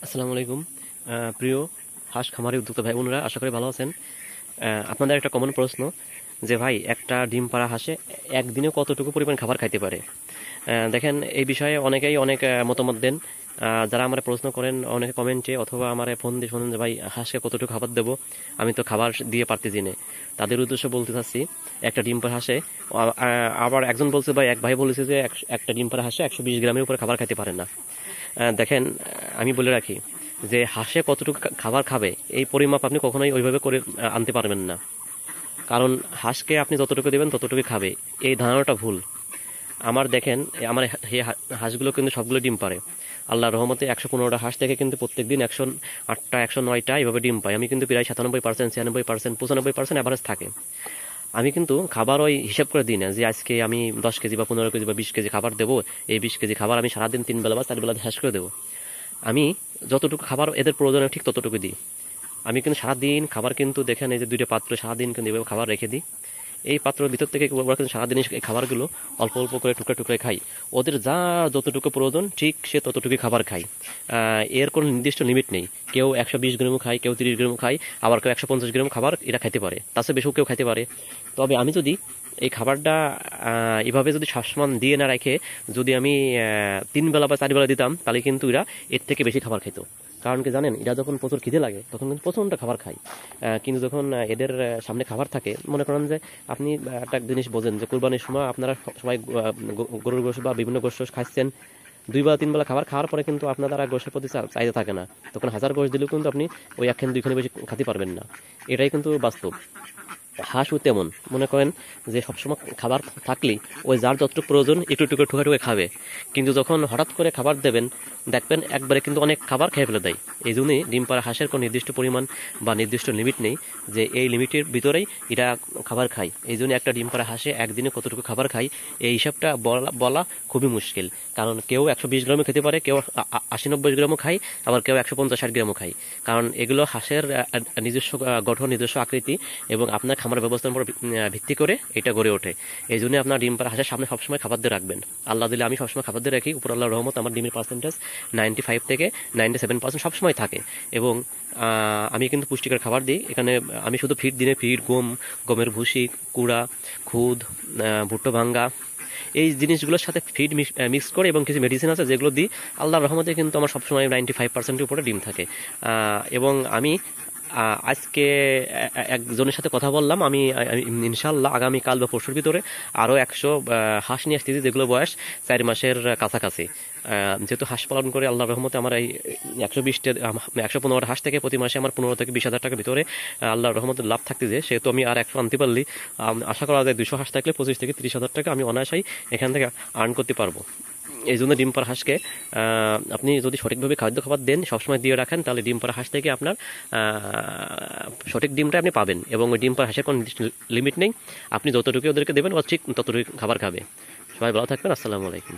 আসসালামু আলাইকুম। প্রিয় হাঁস খামারি উদ্যোক্তা ভাই বোনেরা, আশা করি ভালো আছেন। আপনাদের একটা কমন প্রশ্ন যে ভাই, একটা ডিম পাড়া হাঁসে একদিনে কতটুকু পরিমাণ খাবার খাইতে পারে? দেখেন, এই বিষয়ে অনেকেই অনেক মতামত দেন। যারা আমার প্রশ্ন করেন অনেকে কমেন্টে অথবা আমার ফোন দিয়ে শোনেন যে ভাই, হাঁসকে কতটুকু খাবার দেবো, আমি তো খাবার দিয়ে পারতেছি না। তাদের উদ্দেশ্য বলতে চাচ্ছি, একটা ডিম পাড়া হাঁসে আবার একজন বলছে ভাই, এক ভাই বলেছে যে একটা ডিম পাড়া হাঁসে 120 গ্রামের উপরে খাবার খাইতে পারে না। দেখেন, আমি বলে রাখি যে হাঁসে কতটুকু খাবার খাবে এই পরিমাপ আপনি কখনোই ওইভাবে করে আনতে পারবেন না। কারণ হাঁসকে আপনি যতটুকু দেবেন ততটুকু খাবে, এই ধারণাটা ভুল। আমার দেখেন, আমার হাঁসগুলো কিন্তু সবগুলো ডিম পারে। আল্লাহর রহমতে 115টা হাঁস থেকে কিন্তু প্রত্যেকদিন 108টা 109টা এভাবে ডিম পায়। আমি কিন্তু প্রায় 97%, 96%, 95% অ্যাভারেজ থাকে। আমি কিন্তু খাবার ওই হিসাব করে দিই না যে আজকে আমি 10 কেজি বা 15 কেজি বা 20 কেজি খাবার দেবো, এই 20 কেজি খাবার আমি সারাদিন 3 বেলা বা 4 বেলা শেষ করে দেবো। আমি যতটুকু খাবার এদের প্রয়োজন ঠিক ততটুকু দিই। আমি কিন্তু সারাদিন খাবার কিন্তু দেখেন, এই যে 2টা পাত্র সারাদিন কিন্তু এভাবে খাবার রেখে দিই। এই পাত্রের ভিতর থেকে ওরা কিন্তু সারাদিন এই খাবারগুলো অল্প অল্প করে টুকরে টুকরে খাই। ওদের যা যতটুকু প্রয়োজন ঠিক সে ততটুকু খাবার খায়। এর কোনো নির্দিষ্ট লিমিট নেই। কেউ 120 গ্রামও খায়, কেউ 30 গ্রামও খায়, আবার কেউ 150 গ্রাম খাবার এরা খাইতে পারে, তার চেয়ে বেশিও কেউ খাইতে পারে। তবে আমি যদি এই খাবারটা এভাবে যদি সবসময় দিয়ে না রেখে যদি আমি 3 বেলা বা 4 বেলা দিতাম, তাহলে কিন্তু এরা এর থেকে বেশি খাবার খেত। কারণ কি জানেন, এরা যখন প্রচুর খিদে লাগে তখন কিন্তু প্রচণ্ড খাবার খায়। কিন্তু যখন এদের সামনে খাবার থাকে, মনে করেন যে আপনি একটা জিনিস বোঝেন যে কোরবানির সময় আপনারা সবাই গরুর গোশত বা বিভিন্ন গোশত খাচ্ছেন, 2 বেলা 3 বেলা খাবার খাওয়ার পরে কিন্তু আপনার আর গোশের প্রতি চাহিদা থাকে না। তখন হাজার গোশ দিলেও কিন্তু আপনি ওই একখান দুইখানে বেশি খেতে পারবেন না। এটাই কিন্তু বাস্তব। হাঁসও তেমন, মনে করেন যে সবসময় খাবার থাকলেই ওই যার যতটুকু প্রয়োজন একটু একটু করে ঠুকে ঠুকে খাবে। কিন্তু যখন হঠাৎ করে খাবার দেবেন, দেখবেন একবারে কিন্তু অনেক খাবার খেয়ে ফেলে দেয়। এই জন্যই ডিম পাড়া হাঁসের কোনো নির্দিষ্ট পরিমাণ বা নির্দিষ্ট লিমিট নেই যে এই লিমিটের ভিতরেই এটা খাবার খায়। এই জন্য একটা ডিম পাড়া হাঁসে একদিনে কতটুকু খাবার খায় এই হিসাবটা বলা খুবই মুশকিল। কারণ কেউ 120 গ্রামও খেতে পারে, কেউ 80-90 গ্রামও খায়, আবার কেউ 150-60 গ্রামও খায়। কারণ এগুলো হাঁসের নিজস্ব গঠন, নিজস্ব আকৃতি এবং আপনার খামার ব্যবস্থার উপর ভিত্তি করে এটা গড়ে ওঠে। এই জন্য আপনার ডিম পাড়া হাঁসের সামনে সবসময় খাবার দিয়ে রাখবেন। আল্লাহ দিলে আমি সবসময় খাবার দিয়ে রাখি, উপর আল্লাহর রহমত আমার ডিমের পার্সেন্টেজ 95 থেকে 97% সবসময় থাকে। এবং আমি কিন্তু পুষ্টিকর খাবার দিই এখানে। আমি শুধু দিনে ফিড, গমের ভুসি, কুড়া, খুদ, ভুট্টো ভাঙ্গা, এই জিনিসগুলোর সাথে ফিড মিক্স করে এবং কিছু মেডিসিন আছে যেগুলো দিই। আল্লাহর রহমতে কিন্তু আমার সবসময় 95%-এর উপরে ডিম থাকে। এবং আমি আজকে একজনের সাথে কথা বললাম, আমি ইনশাল্লাহ আগামীকাল বা পরশুর ভিতরে আরও 100 হাঁস নিয়ে আসতেছি, যেগুলো বয়স 4 মাসের কাছাকাছি। যেহেতু হাঁস পালন করে আল্লাহর রহমতে আমার এই 115টা হাঁস থেকে প্রতি মাসে আমার 15 থেকে 20 হাজার টাকার ভিতরে আল্লাহর রহমতে লাভ থাকতেছে। সেহেতু আমি আর 100 আনতে পারলি আশা করা যায় 200 হাঁস থাকলে 25 থেকে 30 হাজার টাকা আমি অনায়াসেই এখান থেকে আর্ন করতে পারবো। এই জন্য ডিম পাড়া হাঁসকে আপনি যদি সঠিকভাবে খাদ্য খাবার দেন, সবসময় দিয়ে রাখেন, তাহলে ডিম পাড়া হাঁস থেকে আপনার সঠিক ডিমটা আপনি পাবেন। এবং ওই ডিম পাড়া হাঁসের কোনো লিমিট নেই, আপনি যতটুকু ওদেরকে দেবেন ও ঠিক ততটুকু খাবার খাবে। সবাই ভালো থাকবেন। আসসালামু আলাইকুম।